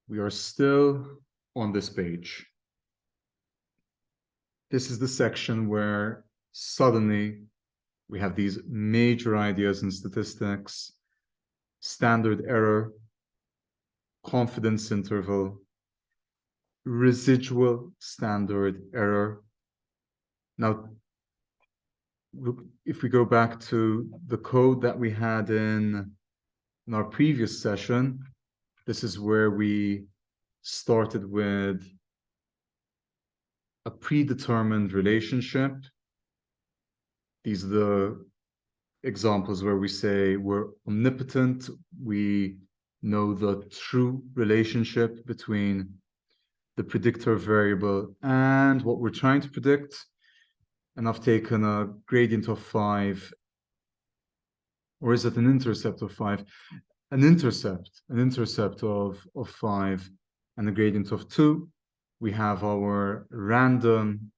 We are still on this page. This is the section where suddenly we have these major ideas in statistics: standard error, confidence interval, residual standard error. Now, if we go back to the code that we had in our previous session, this is where we started with a predetermined relationship. These are the examples where we say we're omnipotent. We know the true relationship between the predictor variable and what we're trying to predict. And I've taken a gradient of 5, or is it an intercept of 5? An intercept of 5 and a gradient of 2. We have our random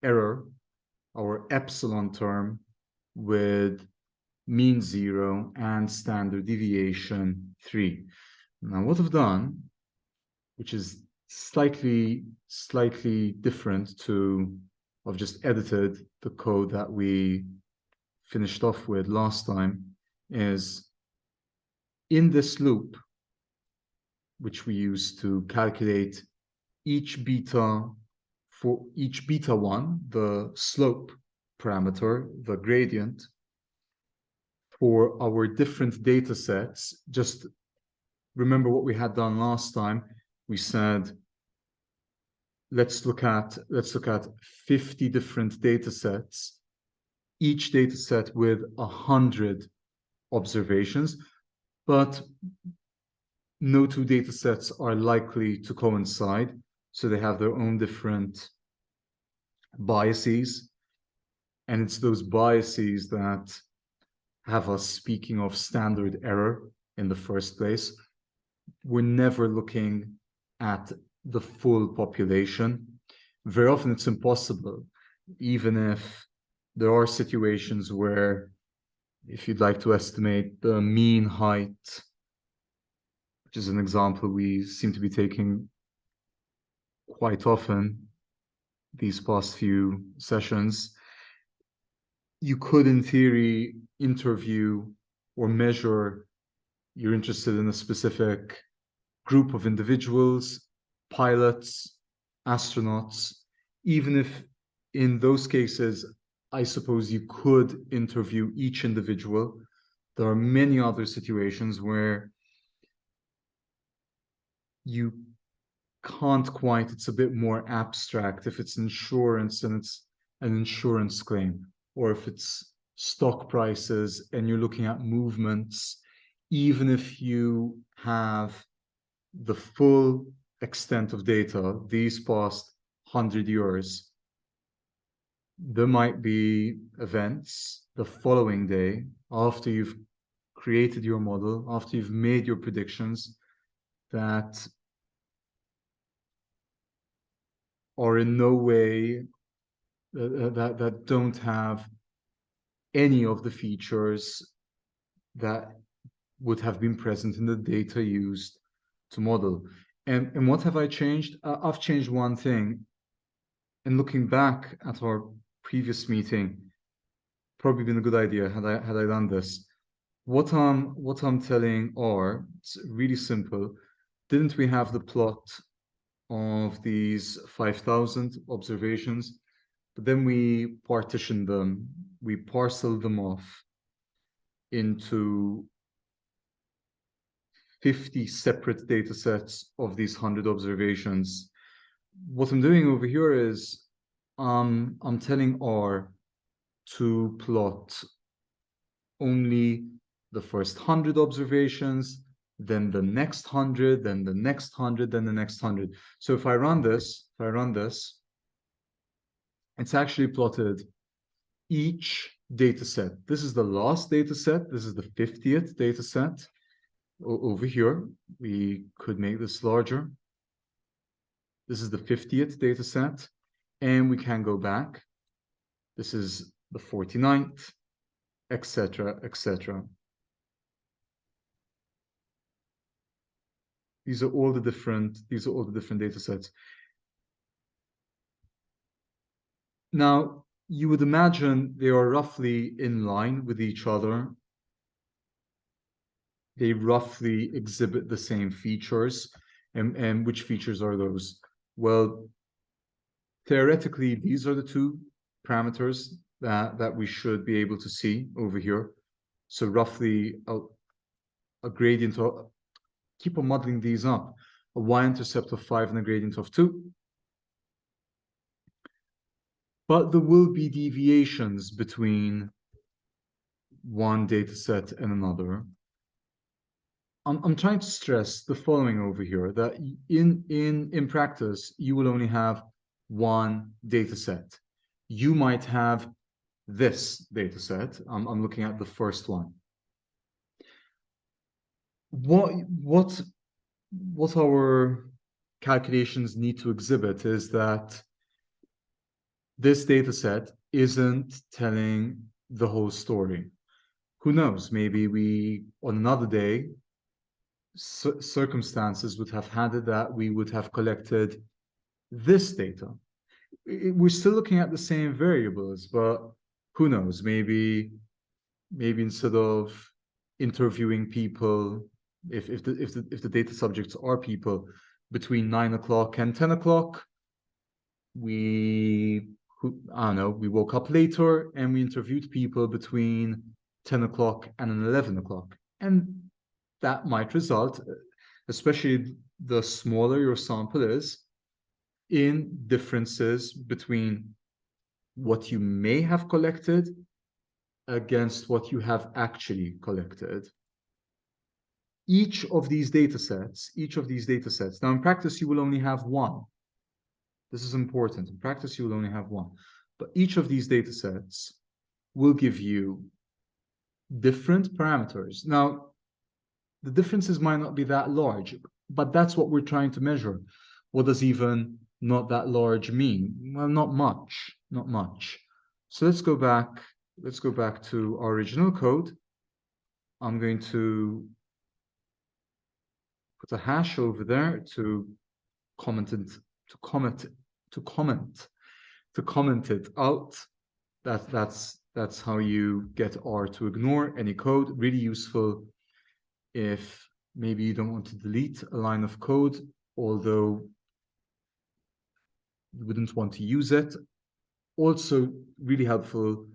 error, our epsilon term, with mean 0 and standard deviation 3. Now, what I've done, which is slightly different to, I've just edited the code that we finished off with last time, is in this loop, which we use to calculate each beta, for each beta 1, the slope parameter, the gradient, for our different data sets. Just remember what we had done last time. We said, let's look at 50 different data sets, each data set with 100 observations, but no two data sets are likely to coincide, so they have their own different biases, and it's those biases that have us speaking of standard error in the first place. We're never looking at the full population. Very often it's impossible, even if there are situations where, if you'd like to estimate the mean height, which is an example we seem to be taking quite often these past few sessions, you could, in theory, interview or measure. You're interested in a specific group of individuals, pilots, astronauts. Even if in those cases, I suppose you could interview each individual, there are many other situations where you can't quite. It's a bit more abstract. If it's insurance and it's an insurance claim, or if it's stock prices and you're looking at movements, even if you have the full extent of data these past 100 years, there might be events the following day, after you've created your model, after you've made your predictions, that are in no way, that don't have any of the features that would have been present in the data used to model. And what have I changed? I've changed one thing. And looking back at our previous meeting, probably been a good idea had I done this. What I'm telling R, it's really simple. Didn't we have the plot of these 5,000 observations? But then we partitioned them, we parceled them off into 50 separate data sets of these 100 observations. What I'm doing over here is I'm telling R to plot only the first 100 observations, then the next 100, then the next 100, then the next 100. So if I run this, it's actually plotted each data set. This is the last data set. This is the 50th data set. Over here, we could make this larger. This is the 50th data set, and we can go back. This is the 49th, etc., etc. These are all the different data sets. Now, you would imagine they are roughly in line with each other. They roughly exhibit the same features. And which features are those? Well, theoretically, these are the two parameters that we should be able to see over here. So roughly a gradient of, keep on modeling these up, a y-intercept of 5 and a gradient of 2. But there will be deviations between one data set and another. I'm trying to stress the following over here, that in practice, you will only have one data set. You might have this data set. I'm looking at the first one. What our calculations need to exhibit is that this data set isn't telling the whole story. Who knows? Maybe we, on another day, circumstances would have had it that we would have collected this data. We're still looking at the same variables, but who knows? Maybe instead of interviewing people, if the data subjects are people between 9 o'clock and 10 o'clock, I don't know, we woke up later and we interviewed people between 10 o'clock and 11 o'clock. And that might result, especially the smaller your sample is, in differences between what you may have collected against what you have actually collected. Each of these data sets, now in practice, you will only have one. This is important. In practice, you will only have one. But each of these data sets will give you different parameters. Now, the differences might not be that large, but that's what we're trying to measure. What does even not that large mean? Well, not much, not much. So let's go back to our original code. I'm going to put a hash over there to comment it out. That's how you get R to ignore any code. Really useful if maybe you don't want to delete a line of code, although you wouldn't want to use it. Also really helpful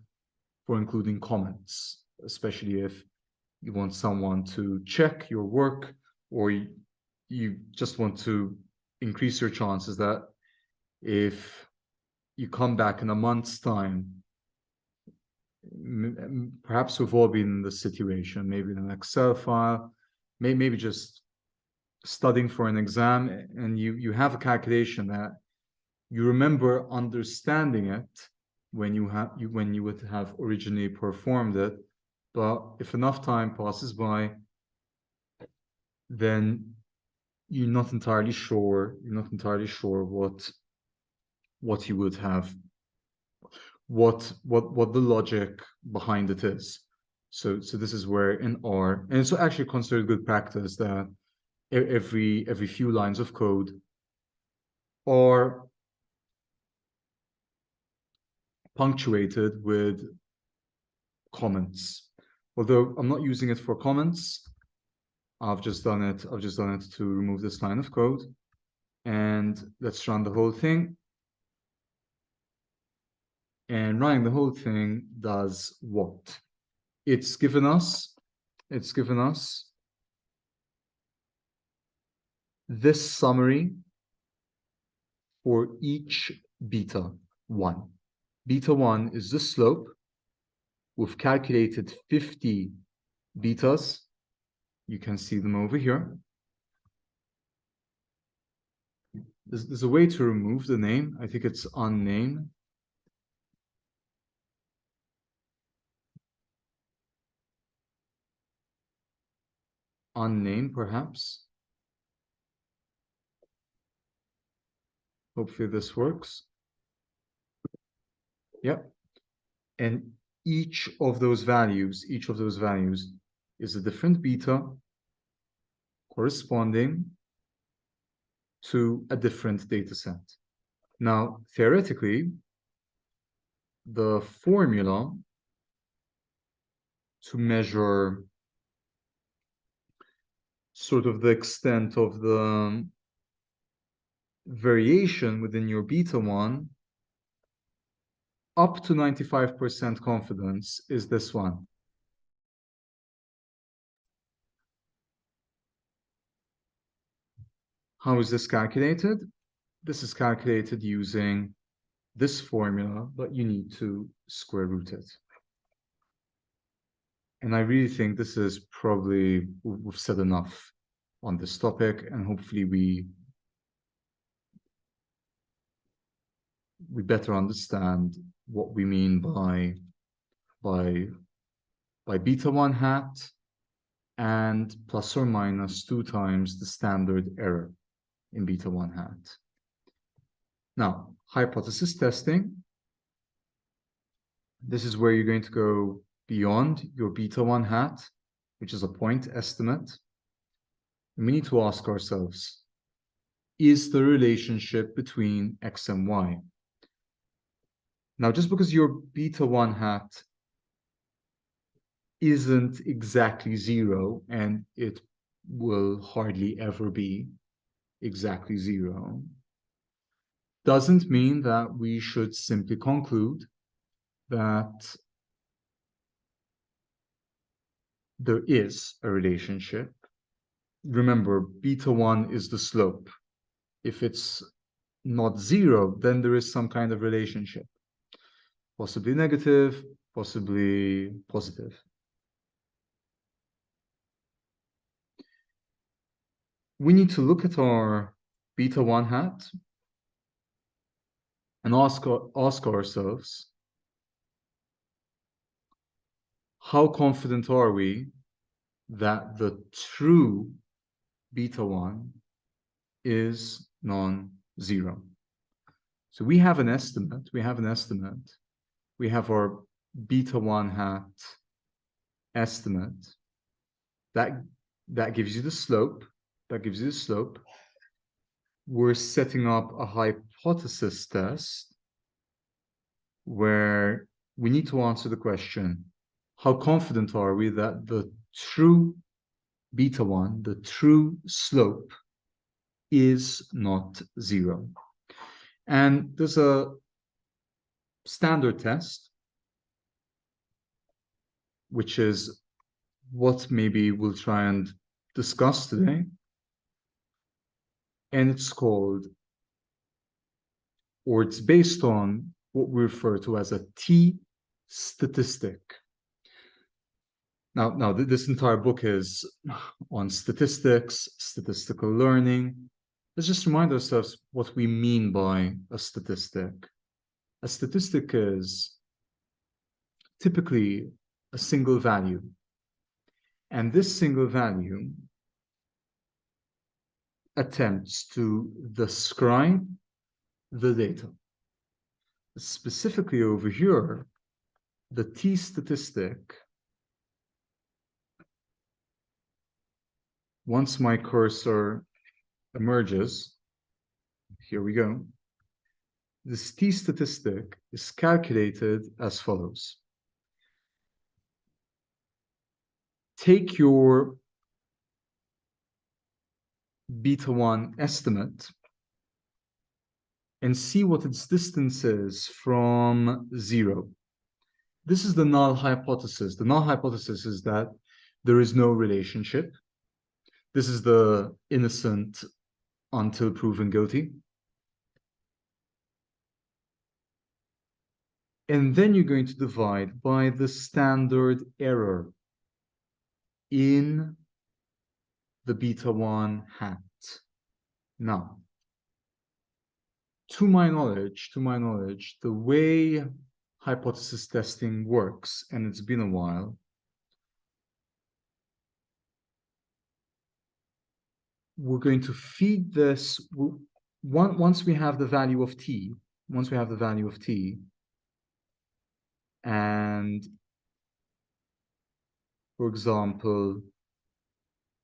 for including comments, especially if you want someone to check your work, or you just want to increase your chances that if you come back in a month's time, perhaps we've all been in this situation, maybe in an Excel file, maybe just studying for an exam, and you have a calculation that you remember understanding it when you would have originally performed it, but if enough time passes by, then you're not entirely sure what you would have, what the logic behind it is. So this is where in R, and it's actually considered good practice that every few lines of code are punctuated with comments. Although I'm not using it for comments, I've just done it to remove this line of code. And let's run the whole thing. And running the whole thing does what? It's given us this summary for each beta 1. Beta 1 is the slope. We've calculated 50 betas. You can see them over here. There's a way to remove the name. I think it's unname. Unname, perhaps. Hopefully this works. Yep. And each of those values is a different beta corresponding to a different data set. Now, theoretically, the formula to measure sort of the extent of the variation within your beta 1 up to 95% confidence is this one. How is this calculated? This is calculated using this formula, but you need to square root it. And I really think this is probably, we've said enough on this topic, and hopefully we better understand what we mean by beta 1 hat and plus or minus 2 times the standard error in beta 1 hat. Now, hypothesis testing. This is where you're going to go beyond your beta 1 hat, which is a point estimate. And we need to ask ourselves, is the relationship between x and y? Now, just because your beta 1 hat isn't exactly 0, and it will hardly ever be exactly 0, doesn't mean that we should simply conclude that there is a relationship. Remember, beta 1 is the slope. If it's not 0, then there is some kind of relationship. Possibly negative, possibly positive. We need to look at our beta 1 hat and ask ourselves, how confident are we that the true beta 1 is non-zero? So we have an estimate, we have our beta 1 hat estimate that gives you the slope, We're setting up a hypothesis test where we need to answer the question, how confident are we that the true beta 1, the true slope, is not 0? And there's a standard test, which is what maybe we'll try and discuss today. And it's called, or it's based on what we refer to as a t-statistic. Now, this entire book is on statistics, statistical learning. Let's just remind ourselves what we mean by a statistic. A statistic is typically a single value. And this single value attempts to describe the data. Specifically over here, the t-statistic, once my cursor emerges, here we go, this t-statistic is calculated as follows. Take your beta 1 estimate and see what its distance is from 0. This is the null hypothesis. The null hypothesis is that there is no relationship. This is the innocent until proven guilty. And then you're going to divide by the standard error in the beta 1 hat. Now, to my knowledge, the way hypothesis testing works, and it's been a while, we're going to feed this, once we have the value of t, and for example,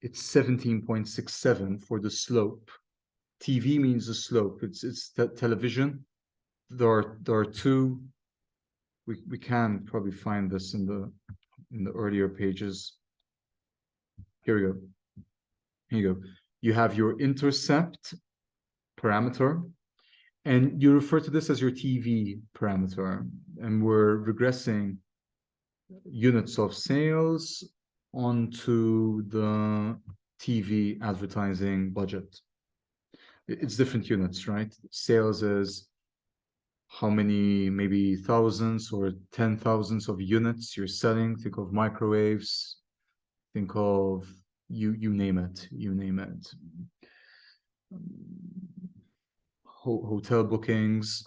it's 17.67 for the slope TV means a slope. It's television. There are two. We can probably find this in the earlier pages. Here we go. Here you go. You have your intercept parameter, and you refer to this as your TV parameter. And we're regressing units of sales onto the TV advertising budget. It's different units, right? Sales is how many, maybe thousands or 10,000s of units you're selling. Think of microwaves. Think of you name it. You name it. Hotel bookings.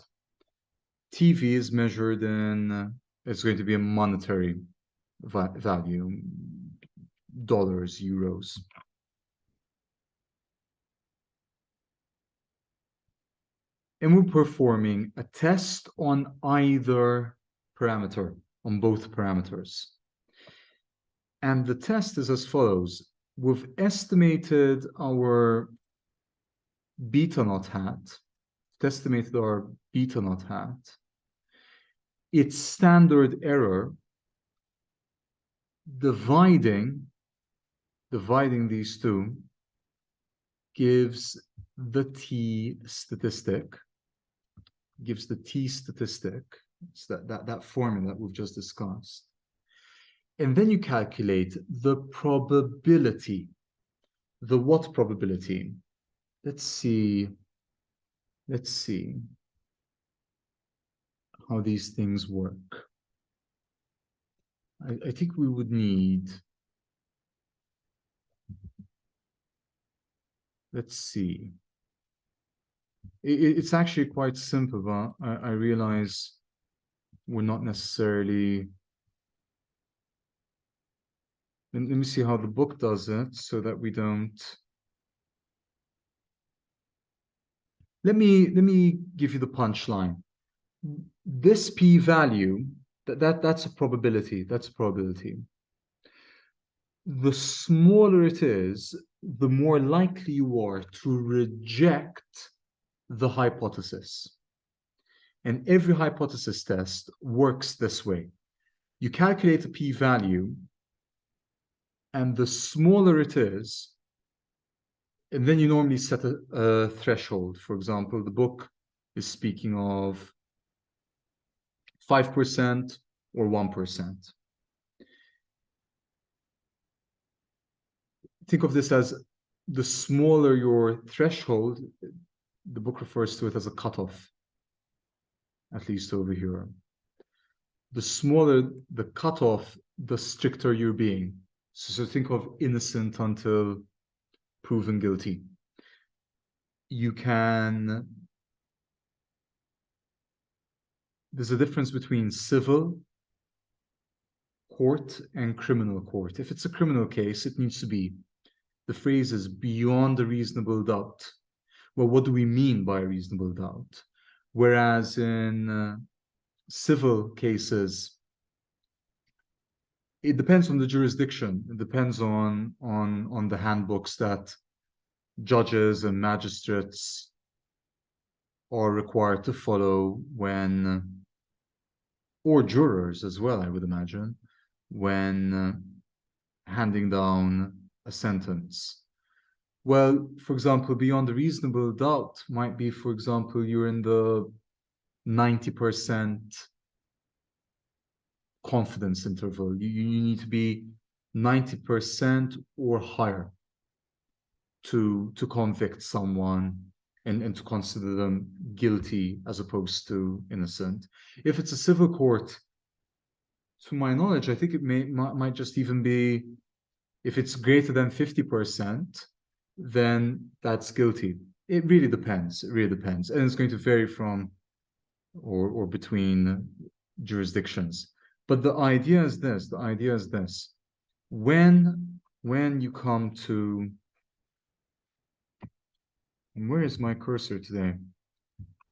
TV is measured in. It's going to be a monetary value, dollars, euros. And we're performing a test on either parameter, on both parameters. And the test is as follows. We've estimated our beta naught hat, estimated our beta naught hat. Its standard error, dividing these two, gives the t statistic. It's that formula that we've just discussed. And then you calculate the probability. The what probability? Let's see how these things work. I think we would need, let's see. It's actually quite simple, but I realize we're not necessarily. Let me see how the book does it so that we don't. Let me give you the punchline. This p-value, that's a probability. That's a probability. The smaller it is, the more likely you are to reject the hypothesis. And every hypothesis test works this way. You calculate a p-value, and the smaller it is, and then you normally set a threshold. For example, the book is speaking of 5% or 1%. Think of this as the smaller your threshold, the book refers to it as a cutoff, at least over here. The smaller the cutoff, the stricter you're being. So think of innocent until proven guilty. There's a difference between civil court and criminal court. If it's a criminal case, it needs to be, the phrase is beyond a reasonable doubt. Well, what do we mean by reasonable doubt? Whereas in civil cases, it depends on the jurisdiction. It depends on the handbooks that judges and magistrates are required to follow when, or jurors as well, I would imagine, when handing down a sentence. Well, for example, beyond a reasonable doubt might be, for example, you're in the 90% confidence interval. You need to be 90% or higher to convict someone and to consider them guilty as opposed to innocent. If it's a civil court, to my knowledge, I think it might just even be, if it's greater than 50%, then that's guilty. It really depends. It really depends. And it's going to vary from or between jurisdictions. But the idea is this. When you come to, and where is my cursor today?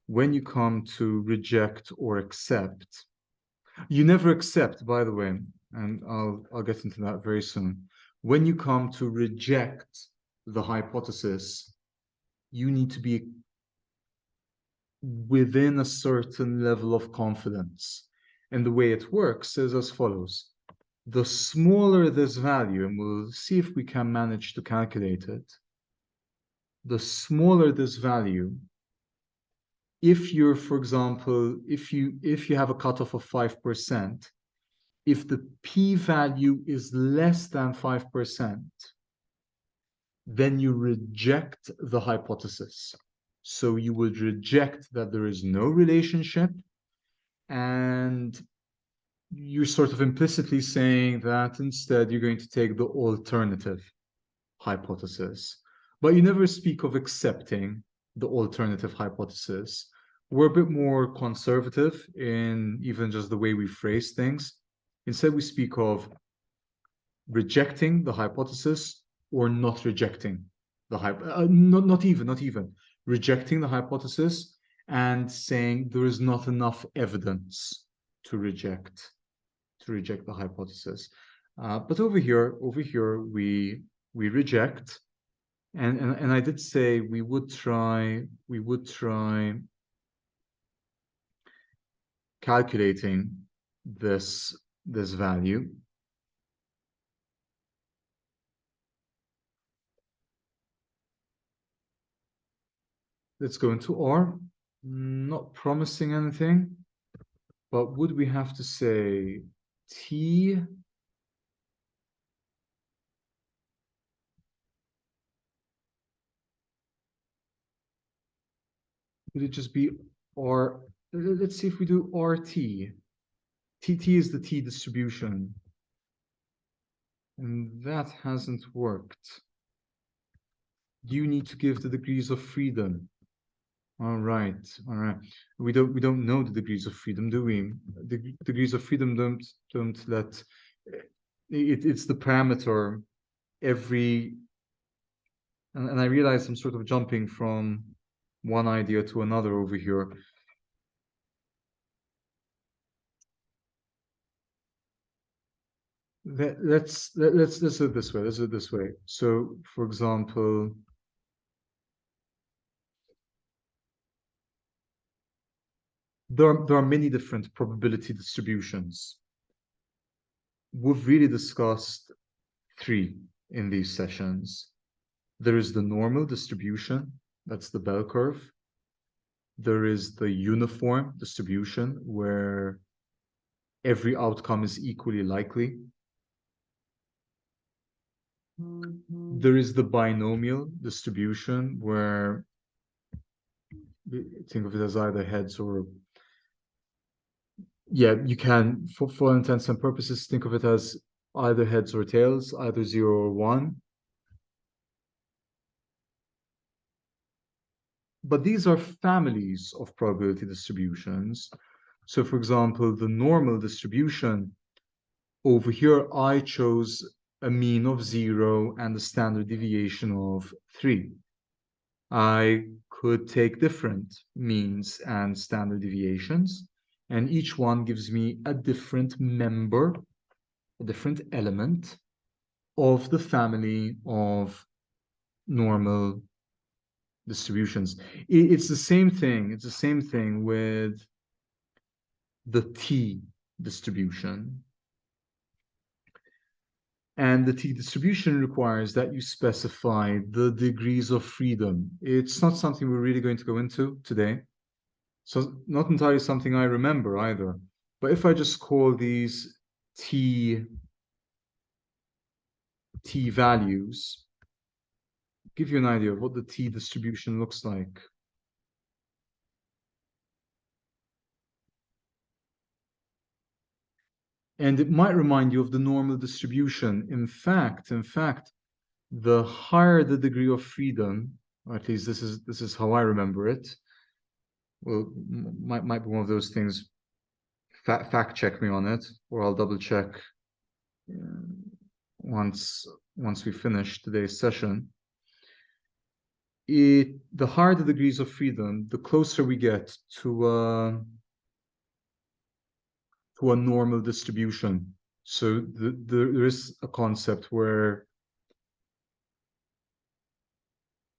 When you come to reject or accept, you never accept, by the way, and I'll get into that very soon. When you come to reject the hypothesis, you need to be within a certain level of confidence. And the way it works is as follows. The smaller this value, and we'll see if we can manage to calculate it, the smaller this value, if you're, for example, if you have a cutoff of 5%, if the p-value is less than 5%, then you reject the hypothesis. So you would reject that there is no relationship, and you're sort of implicitly saying that instead you're going to take the alternative hypothesis. But you never speak of accepting the alternative hypothesis. We're a bit more conservative in even just the way we phrase things. Instead, we speak of rejecting the hypothesis or not rejecting the not even rejecting the hypothesis and saying there is not enough evidence to reject the hypothesis. But over here we reject, and I did say we would try calculating this value. Let's go into R. Not promising anything, but would we have to say T? Would it just be R? Let's see if we do RT. TT is the T distribution. And that hasn't worked. You need to give the degrees of freedom. All right. We don't know the degrees of freedom, do we? The degrees of freedom don't let it's the parameter every, and I realize I'm sort of jumping from one idea to another over here. Let's do it this way. Let's do it this way. So, for example, there are many different probability distributions. We've really discussed three in these sessions. There is the normal distribution, that's the bell curve. There is the uniform distribution, where every outcome is equally likely. There is the binomial distribution, where think of it as either heads or, yeah, you can, for all intents and purposes, think of it as either heads or tails, either 0 or 1. But these are families of probability distributions. So, for example, the normal distribution, over here, I chose a mean of 0 and a standard deviation of 3. I could take different means and standard deviations, and each one gives me a different member, a different element of the family of normal distributions. It's the same thing. It's the same thing with the T distribution. And the T distribution requires that you specify the degrees of freedom. It's not something we're really going to go into today. So not entirely something I remember either. But if I just call these T values, give you an idea of what the T distribution looks like. And it might remind you of the normal distribution. In fact, the higher the degree of freedom, or at least this is how I remember it. Well, might be one of those things. Fact check me on it, or I'll double check once we finish today's session. The higher the degrees of freedom, the closer we get to a normal distribution. So there is a concept where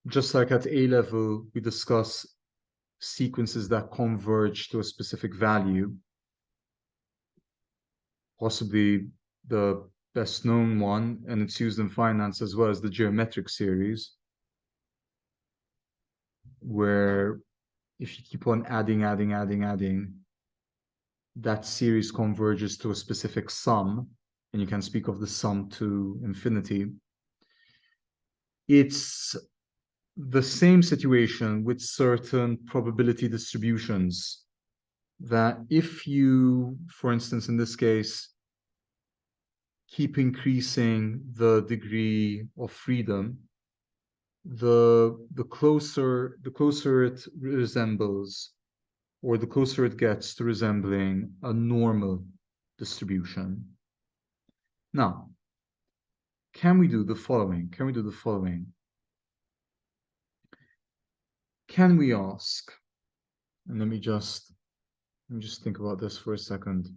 just like at A level, we discuss sequences that converge to a specific value. Possibly the best known one, and it's used in finance as well, as the geometric series, where if you keep on adding, that series converges to a specific sum, and you can speak of the sum to infinity. It's the same situation with certain probability distributions, that if you, for instance, in this case, keep increasing the degree of freedom, the closer it resembles, or the closer it gets to resembling a normal distribution. Now, can we do the following? Can we ask, and let me just think about this for a second.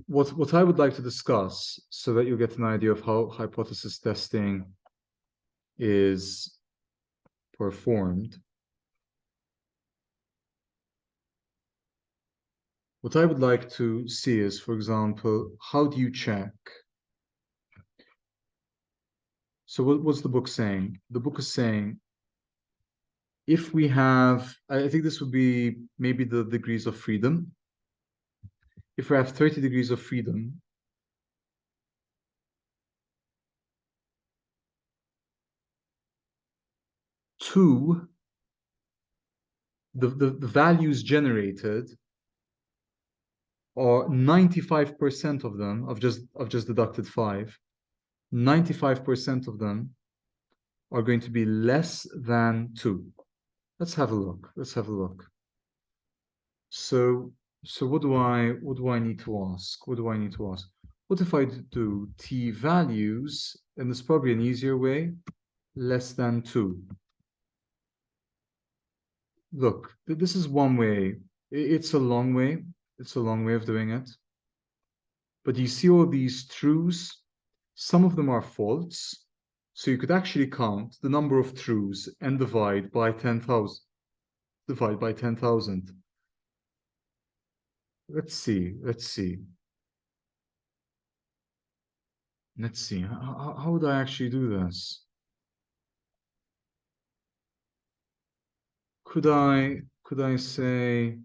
What I would like to discuss, so that you get an idea of how hypothesis testing is performed. What I would like to see is, for example, how do you check? So what's the book saying? The book is saying, if we have, I think this would be maybe the degrees of freedom. If we have 30 degrees of freedom, two, the values generated are 95% of them, I've just deducted 5, 95% of them are going to be less than 2. Let's have a look. So what do I need to ask? What if I do t values, and there's probably an easier way, less than 2? Look, this is one way. It's a long way. It's a long way of doing it. But you see all these trues? Some of them are false. So you could actually count the number of trues and divide by 10,000. Divide by 10,000. Let's see. How would I actually do this? Could I say,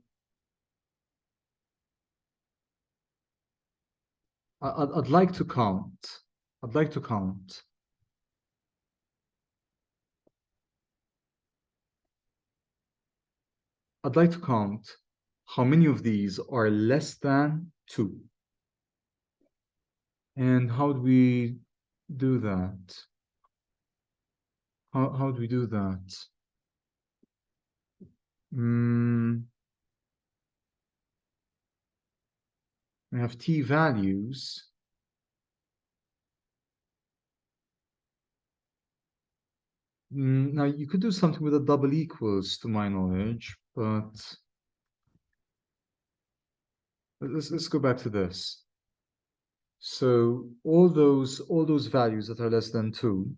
I'd like to count. I'd like to count. I'd like to count how many of these are less than 2. And how do we do that? How do we do that? We have t values. Now you could do something with a double equals, to my knowledge, but let's go back to this. So all those values that are less than 2,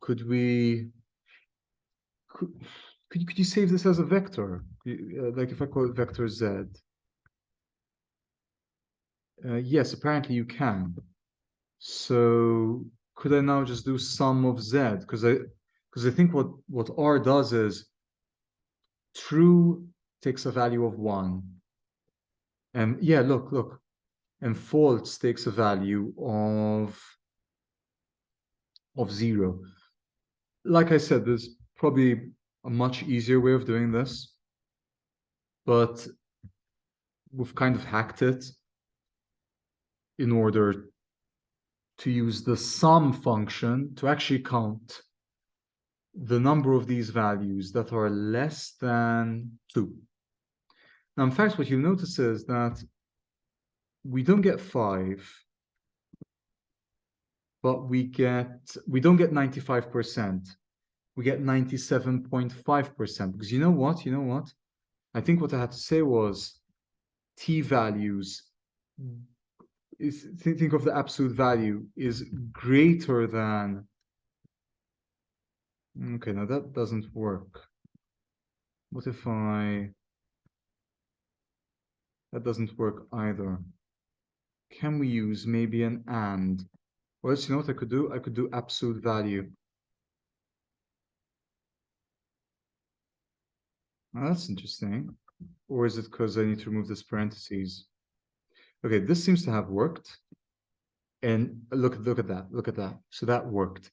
could you save this as a vector? Like if I call it vector z. Yes, apparently you can. So could I now just do sum of z? Because I think what R does is true takes a value of 1. And yeah, look. And false takes a value of 0. Like I said, there's probably a much easier way of doing this, but we've kind of hacked it in order to use the sum function to actually count the number of these values that are less than 2. Now, in fact, what you'll notice is that we don't get 5, but we don't get 95%. We get 97.5%, because you know what? I think what I had to say was t values is think of the absolute value is greater than. Okay, now that doesn't work. What if that doesn't work either? Can we use maybe an and? Or else, you know what I could do? I could do absolute value. Now, that's interesting. Or is it because I need to remove this parentheses? Okay, this seems to have worked. And look at that. So that worked.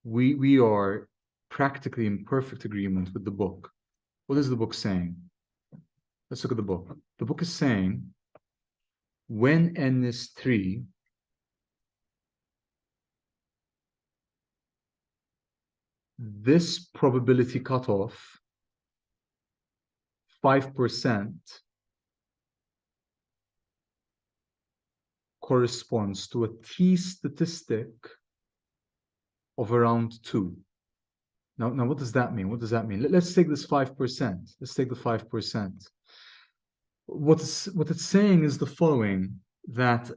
We are practically in perfect agreement with the book. What is the book saying? Let's look at the book. The book is saying when n is 3, this probability cutoff, 5%, corresponds to a t statistic of around 2. Now, what does that mean? What does that mean? Let's take this 5%. Let's take the 5%. What it's saying is the following, that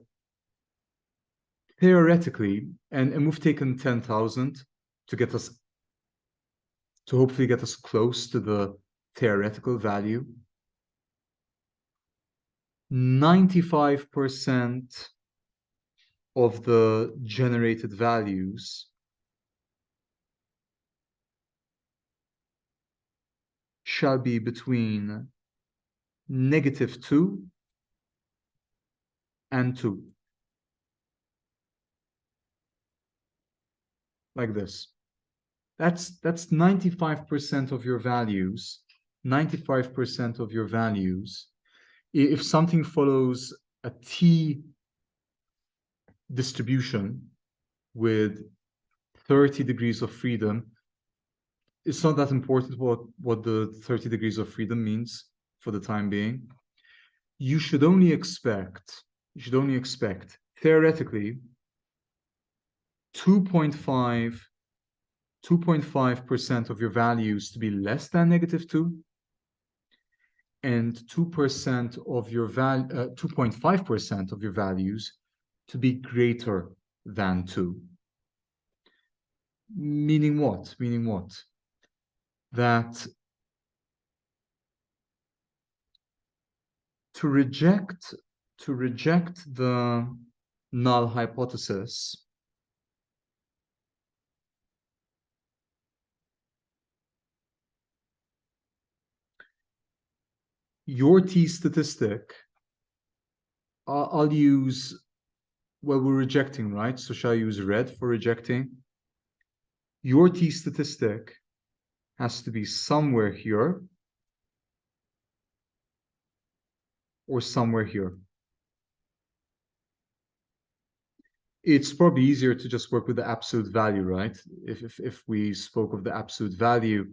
theoretically, and we've taken 10,000 to get us, to hopefully get us close to the theoretical value. 95% of the generated values shall be between -2 and 2. Like this. That's 95% of your values. 95% of your values. If something follows a t distribution with 30 degrees of freedom, it's not that important what the 30 degrees of freedom means for the time being. You should only expect theoretically 2.5% of your values to be less than -2, and 2% of your 2.5% of your values to be greater than 2. Meaning what? That to reject the null hypothesis, your t statistic, I'll use, well, we're rejecting, right? So shall I use red for rejecting? Your t statistic has to be somewhere here or somewhere here. It's probably easier to just work with the absolute value, right? If we spoke of the absolute value,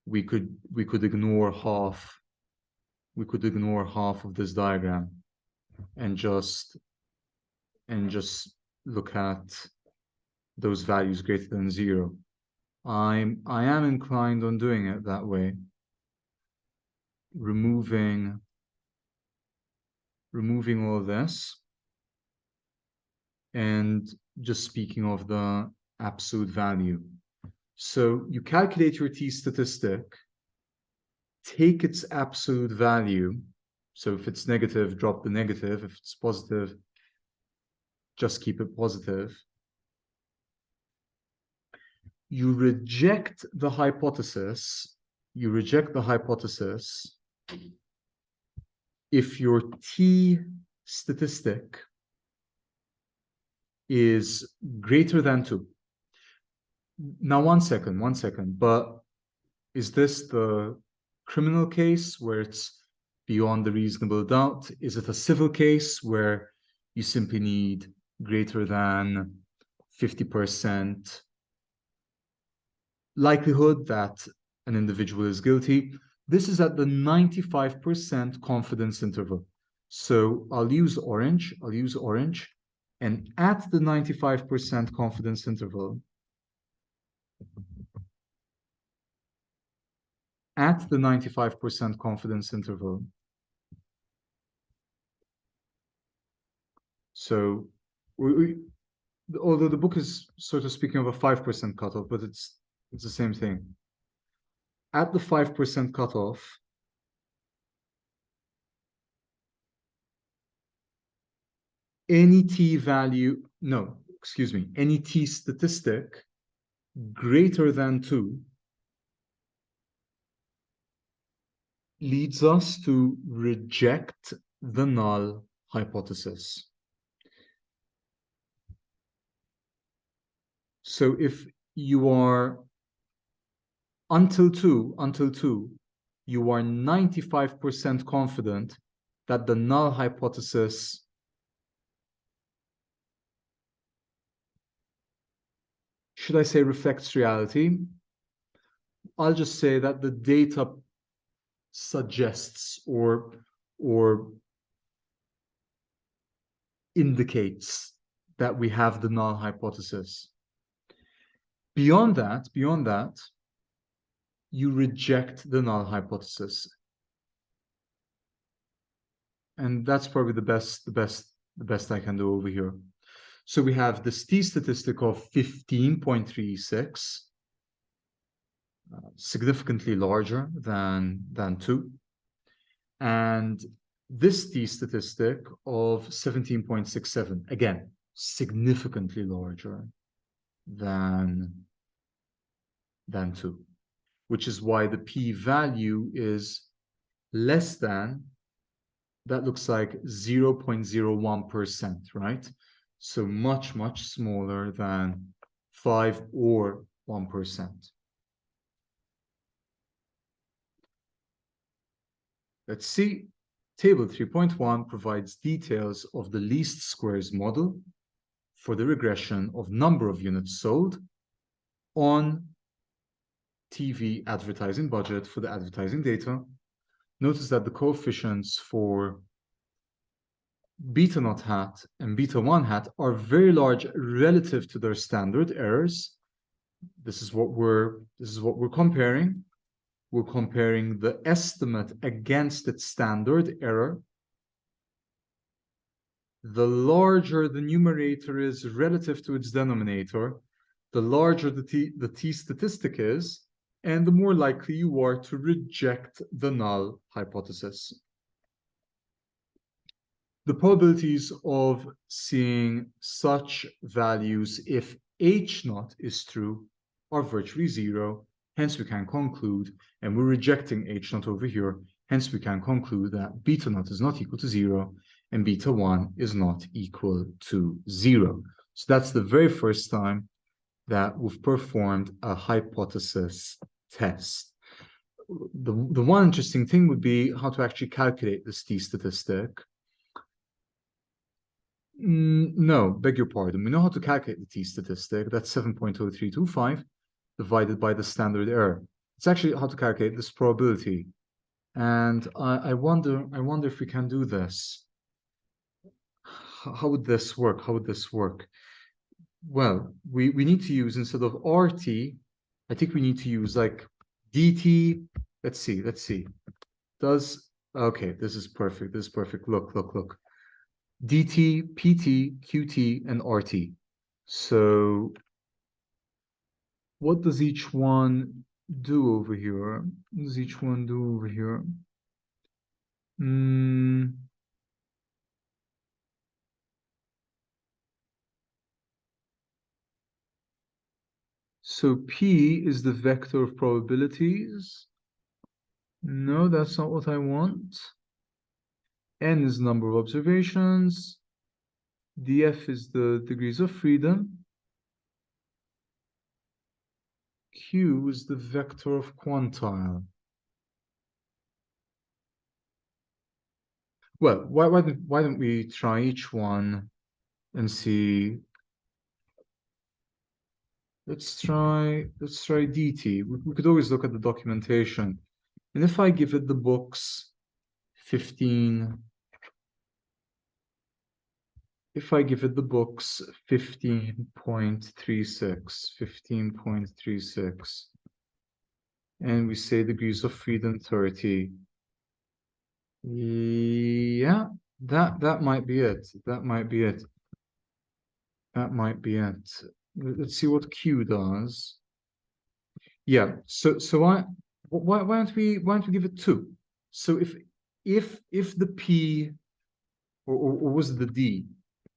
we could ignore half. We could ignore half of this diagram and just look at those values greater than 0. I am inclined on doing it that way, removing all of this and just speaking of the absolute value. So you calculate your t statistic, take its absolute value. So if it's negative, drop the negative. If it's positive, just keep it positive. You reject the hypothesis. If your t statistic is greater than 2. Now, one second, but is this the criminal case where it's beyond the reasonable doubt? Is it a civil case where you simply need greater than 50% likelihood that an individual is guilty? This is at the 95% confidence interval. So I'll use orange, and at the 95% confidence interval, at the 95% confidence interval. So although the book is sort of speaking of a 5% cutoff, but it's the same thing. At the 5% cutoff, any t-value, no, excuse me, any t-statistic greater than 2 leads us to reject the null hypothesis. So if you are until 2, you are 95% confident that the null hypothesis should I say reflects reality? I'll just say that the data suggests or indicates that we have the null hypothesis. Beyond that, you reject the null hypothesis. And that's probably the best I can do over here. So we have this t-statistic of 15.36, significantly larger than 2. And this t-statistic of 17.67, again, significantly larger than 2, which is why the p-value is less than, that looks like 0.01%, right? So much, much smaller than 5 or 1%. Let's see. Table 3.1 provides details of the least squares model for the regression of number of units sold on TV advertising budget for the advertising data. Notice that the coefficients for beta naught hat and beta 1 hat are very large relative to their standard errors. This is what we're comparing. We're comparing the estimate against its standard error. The larger the numerator is relative to its denominator, the larger the t statistic is, and the more likely you are to reject the null hypothesis. The probabilities of seeing such values if h naught is true are virtually 0. Hence, we can conclude, and we're rejecting h naught over here, hence we can conclude that beta naught is not equal to 0, and beta 1 is not equal to 0. So that's the very first time that we've performed a hypothesis test. The one interesting thing would be how to actually calculate this t-statistic. No, beg your pardon. We know how to calculate the t-statistic. That's 7.0325 divided by the standard error. It's actually how to calculate this probability. And I wonder if we can do this. How would this work? How would this work? Well, we need to use, instead of RT, I think we need to use like DT. Let's see. Okay, this is perfect. This is perfect. Look. DT, PT, QT, and RT. So what does each one do over here? What does each one do over here? So P is the vector of probabilities. No, that's not what I want. N is the number of observations. DF is the degrees of freedom. Q is the vector of quantile. Well, why don't we try each one and see? Let's try DT. We could always look at the documentation. And if I give it the books 15, if I give it the books 15.36, and we say degrees of freedom 30. Yeah, that might be it. That might be it. That might be it. Let's see what Q does. Yeah. So why don't we give it 2? So if the P or was it the D?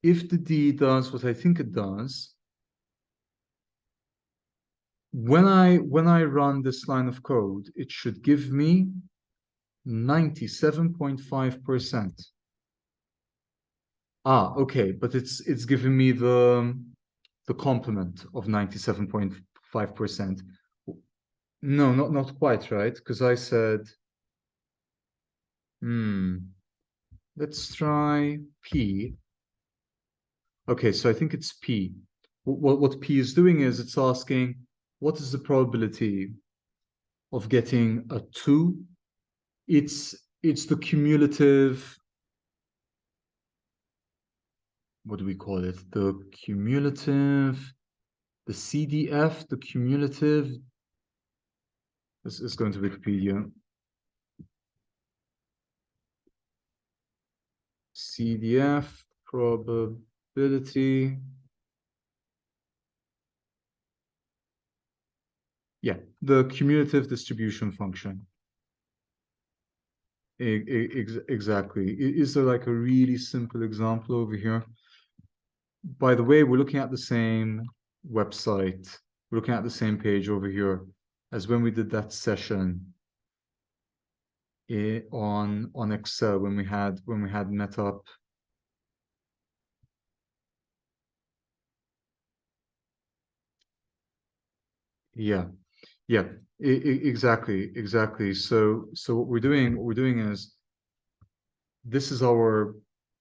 If the D does what I think it does, when I run this line of code, it should give me 97.5%. Ah, okay, but it's giving me the complement of 97.5%. No, not quite right, because I said, let's try P. Okay, so I think it's P. What P is doing is it's asking, what is the probability of getting a 2? It's the cumulative, what do we call it? The cumulative, the CDF, the cumulative. This is going to Wikipedia. CDF probability. Yeah, the cumulative distribution function. Exactly. Is there like a really simple example over here? By the way, we're looking at the same website. We're looking at the same page over here as when we did that session on Excel when we had met up. Yeah, yeah, exactly. So what we're doing is this is our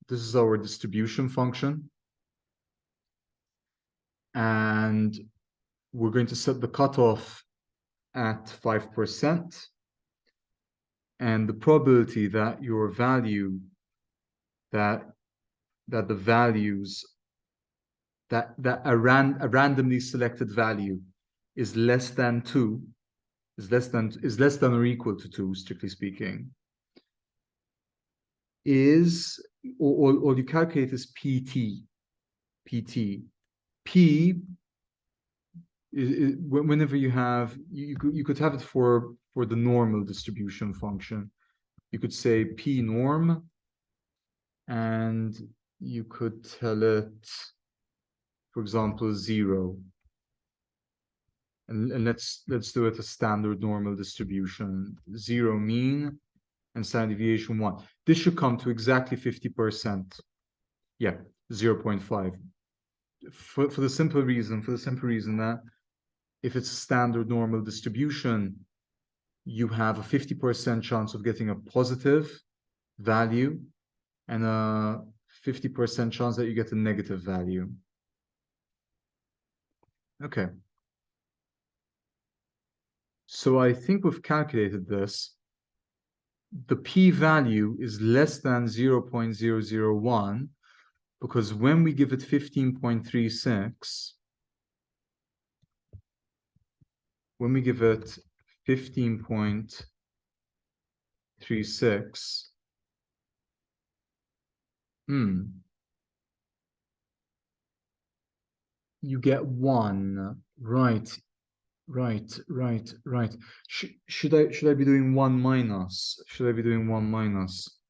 distribution function, and we're going to set the cutoff at 5%, and the probability that your value that that the values that a randomly selected value is less than 2, is less than or equal to 2, strictly speaking, is or you calculate as PT. P is whenever you could have it for the normal distribution function. You could say P norm, and you could tell it, for example, 0. And let's do it a standard normal distribution. 0 mean and standard deviation 1. This should come to exactly 50%. Yeah, 0.5. For the simple reason that if it's a standard normal distribution, you have a 50% chance of getting a positive value and a 50% chance that you get a negative value. Okay. So I think we've calculated this. The p-value is less than 0.001 because when we give it 15.36, when we give it 15.36, you get 1. Right. Should I be doing 1 minus? Should I be doing 1 minus?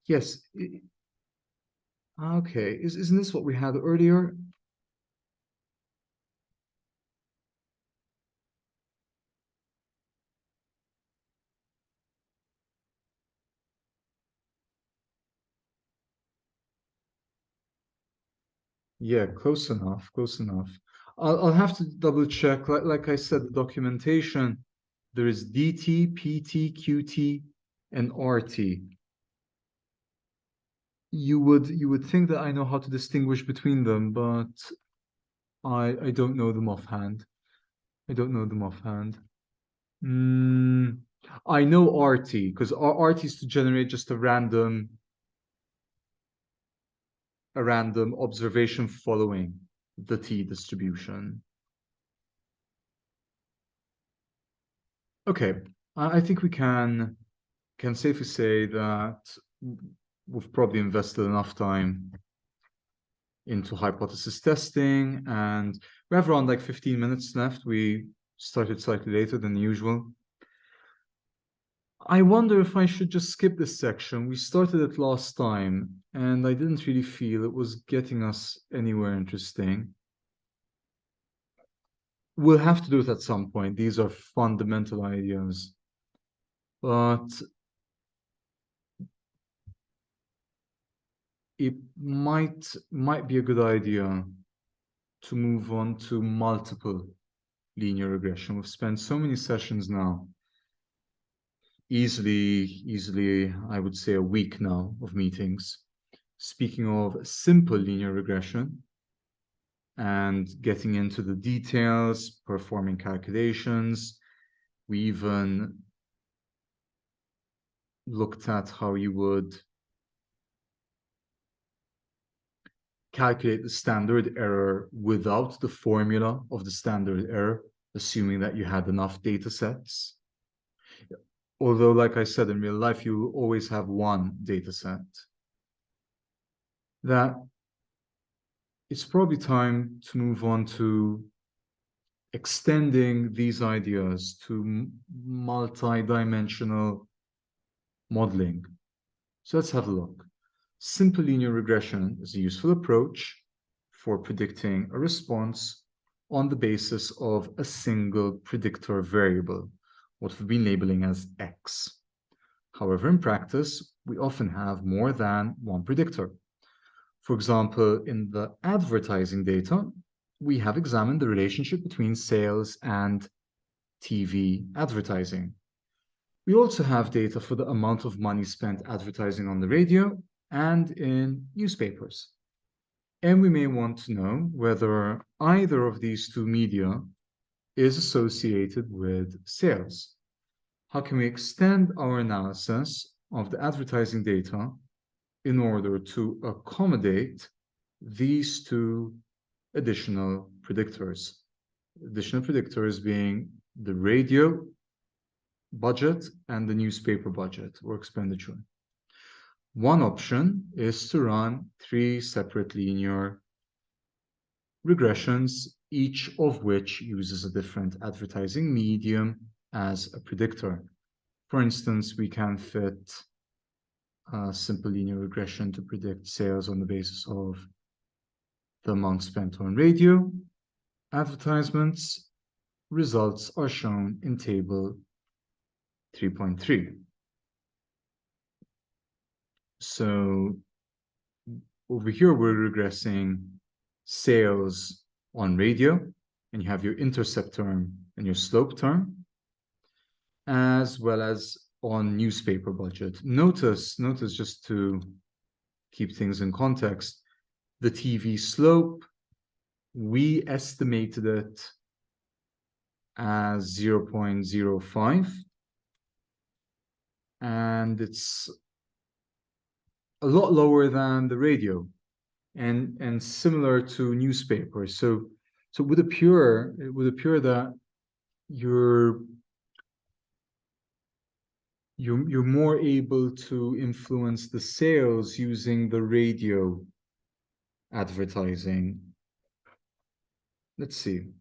Yes. Okay. Isn't this what we had earlier? Yeah, close enough, close enough. I'll have to double check. Like I said, the documentation, there is DT, PT, QT, and RT. You would think that I know how to distinguish between them, but I don't know them offhand. I don't know them offhand. I know RT because RT is to generate just a random observation following the T distribution. Okay, I think we can safely say that we've probably invested enough time into hypothesis testing, and we have around like 15 minutes left. We started slightly later than usual. I wonder if I should just skip this section. We started it last time, and I didn't really feel it was getting us anywhere interesting. We'll have to do it at some point. These are fundamental ideas. But it might be a good idea to move on to multiple linear regression. We've spent so many sessions now, easily, I would say a week now of meetings, speaking of simple linear regression and getting into the details, performing calculations. We even looked at how you would calculate the standard error without the formula of the standard error, assuming that you had enough data sets. Although, like I said, in real life, you always have one data set. That it's probably time to move on to extending these ideas to multi-dimensional modeling. So let's have a look. Simple linear regression is a useful approach for predicting a response on the basis of a single predictor variable, what we've been labeling as X. However, in practice, we often have more than one predictor. For example, in the advertising data, we have examined the relationship between sales and TV advertising. We also have data for the amount of money spent advertising on the radio and in newspapers. And we may want to know whether either of these two media is associated with sales. How can we extend our analysis of the advertising data in order to accommodate these two additional predictors? Additional predictors being the radio budget and the newspaper budget or expenditure. One option is to run 3 separate linear regressions, each of which uses a different advertising medium as a predictor. For instance, we can fit a simple linear regression to predict sales on the basis of the amount spent on radio advertisements. Results are shown in table 3.3. So over here, we're regressing sales on radio, and you have your intercept term and your slope term, as well as on newspaper budget. Notice just to keep things in context, the TV slope, we estimated it as 0.05, and it's a lot lower than the radio and similar to newspapers. So it would appear that you're more able to influence the sales using the radio advertising. Let's see.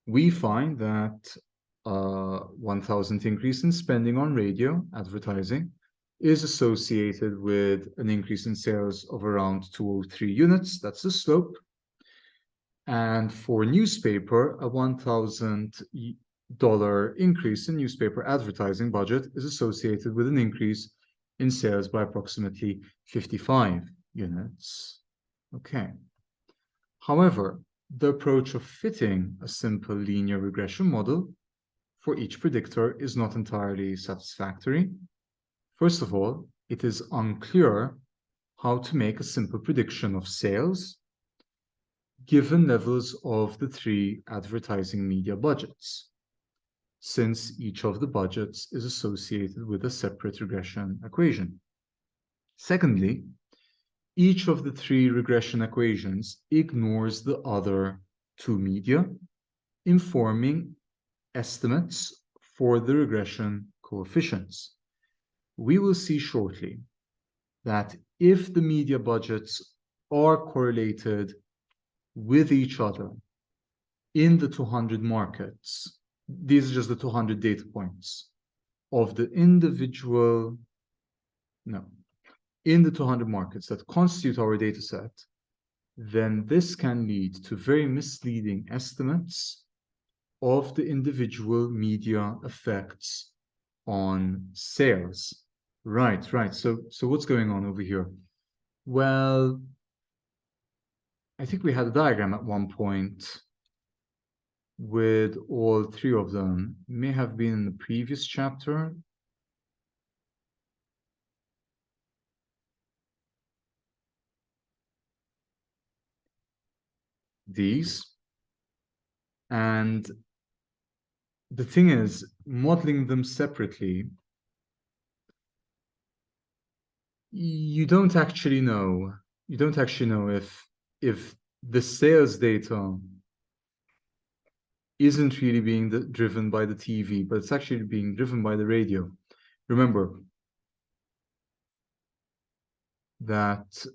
We find that 1,000 increase in spending on radio advertising is associated with an increase in sales of around 203 units. That's the slope. And for newspaper, a $1,000 increase in newspaper advertising budget is associated with an increase in sales by approximately 55 units. Okay. However, the approach of fitting a simple linear regression model for each predictor is not entirely satisfactory. First of all, it is unclear how to make a simple prediction of sales given levels of the 3 advertising media budgets, since each of the budgets is associated with a separate regression equation. Secondly, each of the 3 regression equations ignores the other 2 media, informing estimates for the regression coefficients. We will see shortly that if the media budgets are correlated with each other in the 200 markets, these are just the 200 data points of the individual, in the 200 markets that constitute our data set, then this can lead to very misleading estimates of the individual media effects on sales. Right. So what's going on over here? Well, I think we had a diagram at one point with all three of them. May have been in the previous chapter. These. And the thing is, modeling them separately, you don't actually know if the sales data isn't really being driven by the TV, but it's actually being driven by the radio. Remember that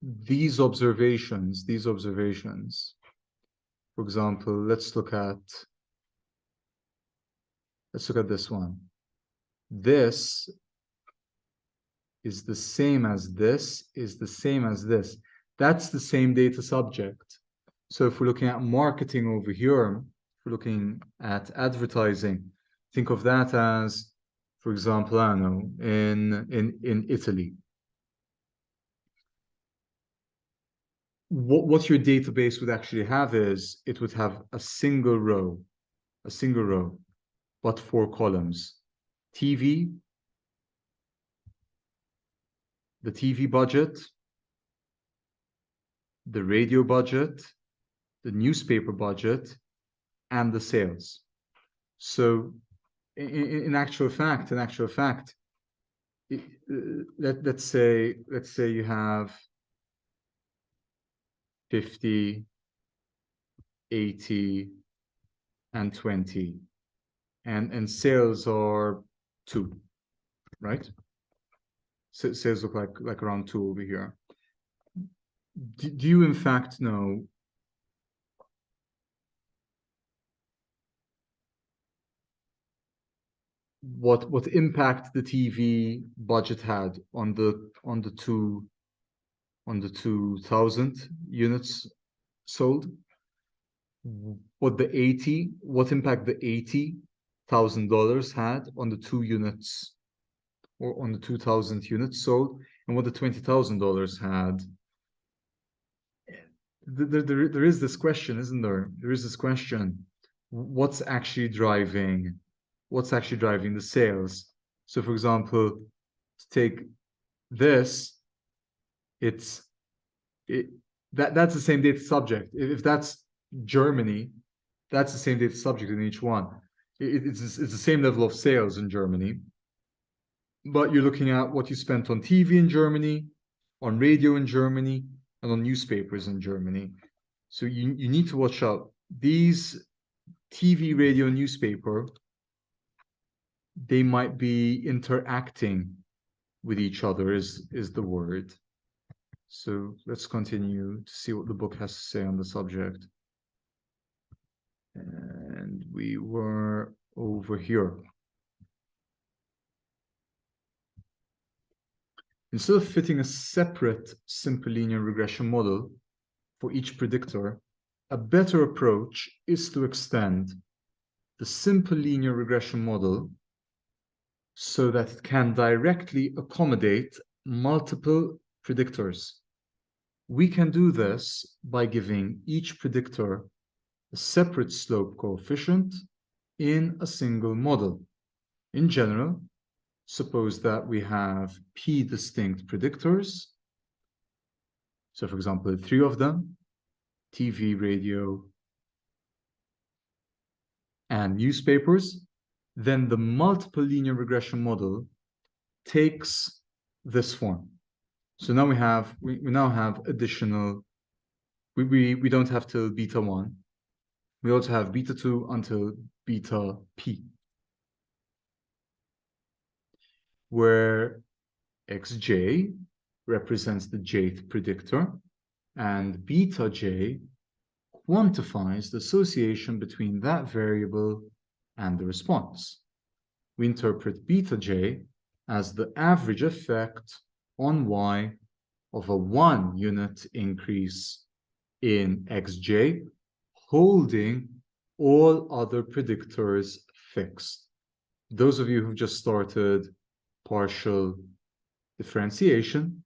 these observations, for example, let's look at this one. This is the same as this, is the same as this. That's the same data subject. So if we're looking at marketing over here, if we're looking at advertising, think of that as, for example, I don't know, in Italy. What your database would actually have is it would have a single row, but 4 columns. TV, the TV budget, the radio budget, the newspaper budget, and the sales. So in actual fact, let's say you have 50, 80, and 20, and sales are 2, right? So sales look like around 2 over here. Do you in fact know what impact the TV budget had on the 2,000 units sold? What impact the $80,000 had on the 2 units, or on the 2,000 units sold, and what the $20,000 had? There is this question, isn't there? There is this question: what's actually driving the sales? So, for example, to take this, that's the same data subject. If that's Germany, that's the same data subject in each one. It's the same level of sales in Germany, but you're looking at what you spent on TV in Germany, on radio in Germany, and on newspapers in Germany. So you need to watch out. These TV, radio, newspaper, they might be interacting with each other is the word. So let's continue to see what the book has to say on the subject. And we were over here. Instead of fitting a separate simple linear regression model for each predictor, a better approach is to extend the simple linear regression model so that it can directly accommodate multiple predictors. We can do this by giving each predictor a separate slope coefficient in a single model. In general, suppose that we have p distinct predictors. So, for example, 3 of them: TV, radio, and newspapers. Then the multiple linear regression model takes this form. So now we now have additional we don't have till beta 1. We also have beta 2 until beta p, where xj represents the jth predictor, and beta j quantifies the association between that variable and the response. We interpret beta j as the average effect on y of a 1 unit increase in xj, holding all other predictors fixed. Those of you who've just started partial differentiation,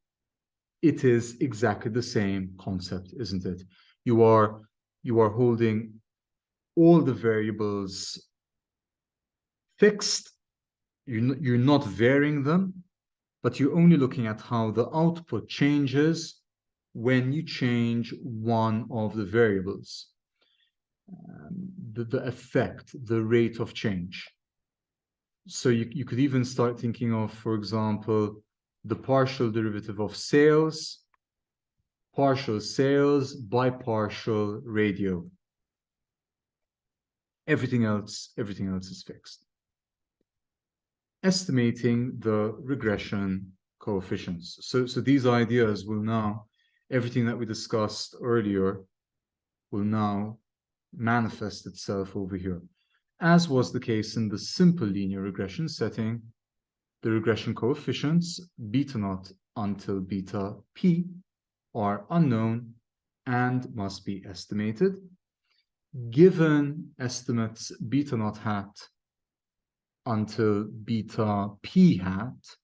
it is exactly the same concept, isn't it? You are holding all the variables fixed. You're not varying them, but you're only looking at how the output changes when you change one of the variables. The effect, the rate of change. So you could even start thinking of, for example, the partial derivative of sales, partial sales by partial radio. Everything else is fixed. Estimating the regression coefficients. So these ideas will now, everything that we discussed earlier will now manifest itself over here. As was the case in the simple linear regression setting, the regression coefficients beta naught until beta p are unknown and must be estimated. Given estimates beta naught hat until beta p hat,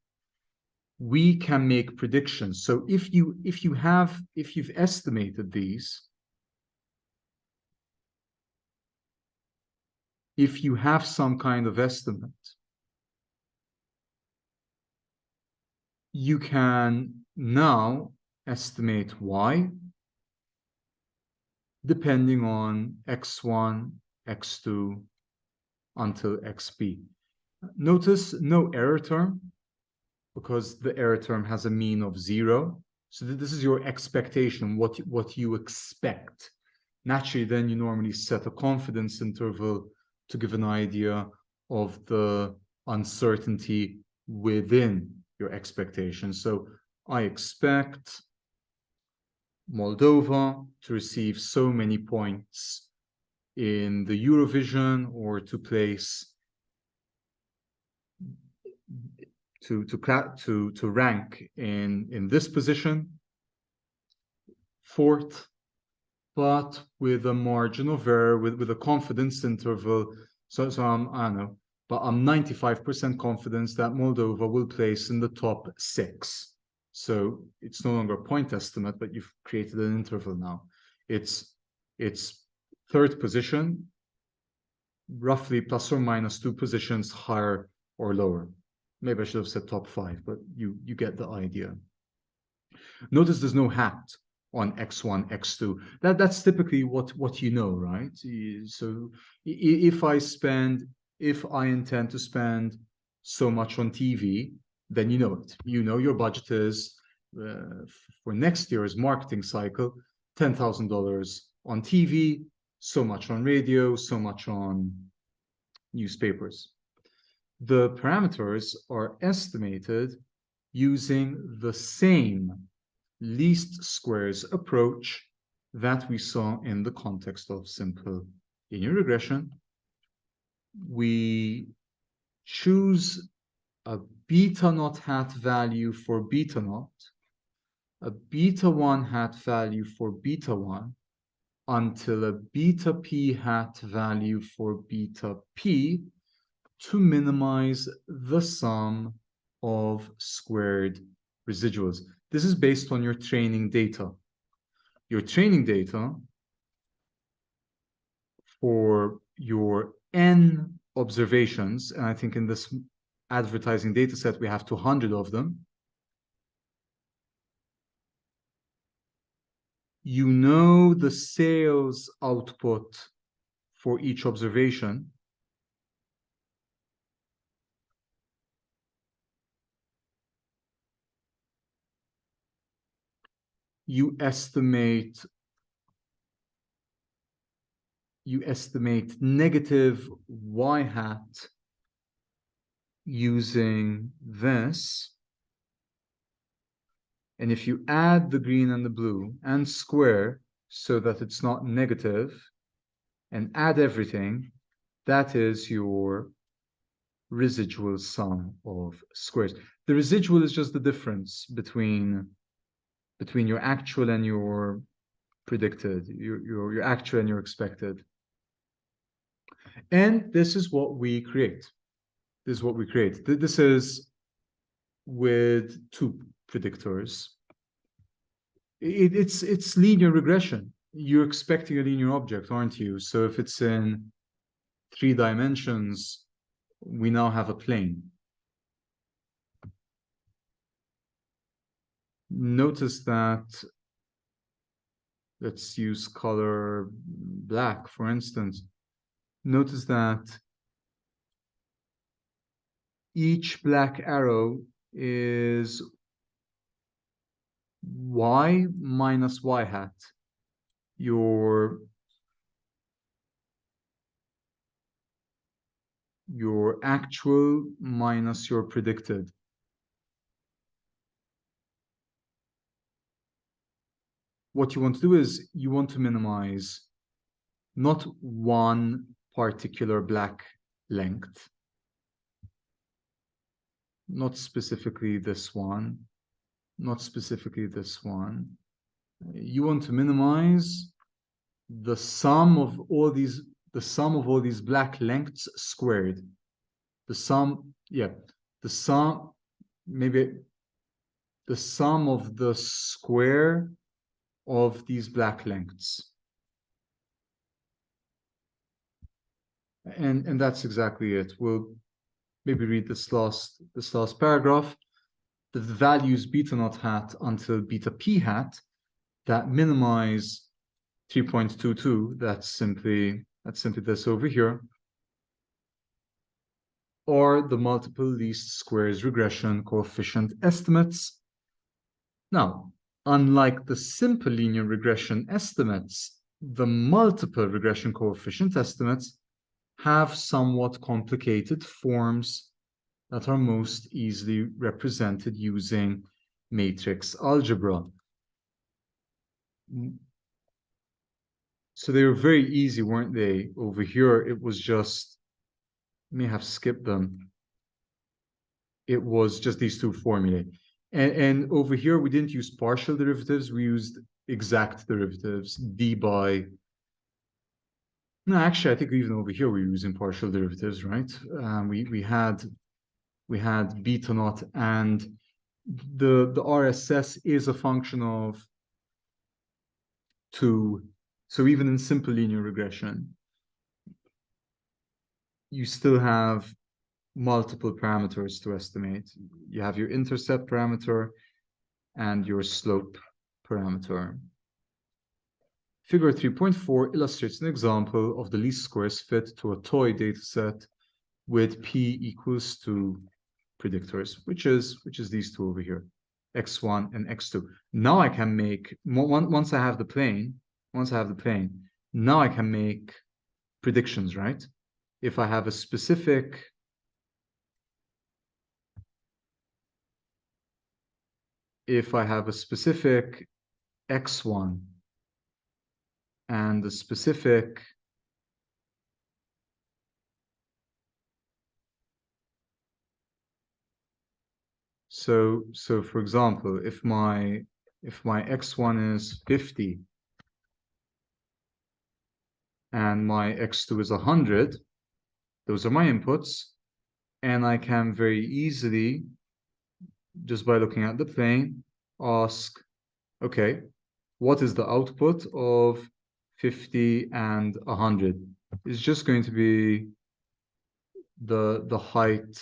we can make predictions. So if you've estimated these, if you have some kind of estimate, you can now estimate y depending on x1, x2 until xp. Notice no error term, because the error term has a mean of 0. So this is your expectation, what you expect. Naturally, then you normally set a confidence interval to give an idea of the uncertainty within your expectation. So I expect Moldova to receive so many points in the Eurovision, or to place to rank in this position, fourth, but with a margin of error, with a confidence interval. So I don't know, but I'm 95% confidence that Moldova will place in the top 6. So it's no longer a point estimate, but you've created an interval now. It's third position, roughly plus or minus 2 positions higher or lower. Maybe I should have said top 5, but you get the idea. Notice there's no hat on x1, x2. That's typically what you know, right? So if I intend to spend so much on TV, then you know it. You know your budget is for next year's marketing cycle, $10,000 on TV, so much on radio, so much on newspapers. The parameters are estimated using the same least squares approach that we saw in the context of simple linear regression. We choose a beta naught hat value for beta naught, a beta 1 hat value for beta 1, until a beta p hat value for beta p, to minimize the sum of squared residuals. This is based on your training data. Your training data for your n observations, and I think in this advertising data set we have 200 of them. You know the sales output for each observation. You estimate you estimate negative y hat using this. And if you add the green and the blue and square so that it's not negative and add everything, that is your residual sum of squares. The residual is just the difference between your actual and your predicted, your actual and your expected. And this is what we create. This is what we create. This is with two predictors. It's linear regression. You're expecting a linear object, aren't you? So if it's in 3 dimensions, we now have a plane. Notice that, let's use color black, for instance. Notice that each black arrow is y minus y hat. Your actual minus your predicted. What you want to do is you want to minimize not one particular black length, not specifically this one, not specifically this one. You want to minimize the sum of all these black lengths squared. The sum, yeah, the sum, maybe the sum of the square of these black lengths. And that's exactly it. We'll maybe read this last paragraph. The values beta naught hat until beta p hat that minimize 3.22, that's simply this over here, or the multiple least squares regression coefficient estimates. Now, unlike the simple linear regression estimates, the multiple regression coefficient estimates have somewhat complicated forms that are most easily represented using matrix algebra. So they were very easy, weren't they? Over here, it was just, may have skipped them. It was just these two formulae. And over here, we didn't use partial derivatives. We used exact derivatives, d by, no, actually, I think even over here, we were using partial derivatives, right? We had beta naught, and the RSS is a function of 2. So even in simple linear regression, you still have multiple parameters to estimate. You have your intercept parameter and your slope parameter. Figure 3.4 illustrates an example of the least squares fit to a toy dataset with p equals to predictors, which is these two over here, x1 and x2. Now I can make, once I have the plane, now I can make predictions, right? If I have a specific x1 and a specific so for example, if my x1 is 50 and my x2 is 100, those are my inputs, and I can very easily, just by looking at the plane, ask, okay, what is the output of 50 and 100? It's just going to be the height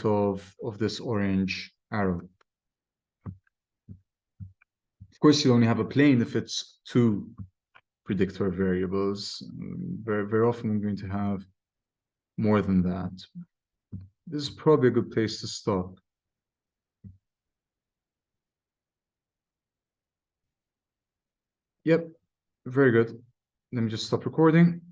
of this orange arrow. Of course, you only have a plane if it's 2 predictor variables. Very, very often we're going to have more than that. This is probably a good place to stop. Yep, very good. let me just stop recording.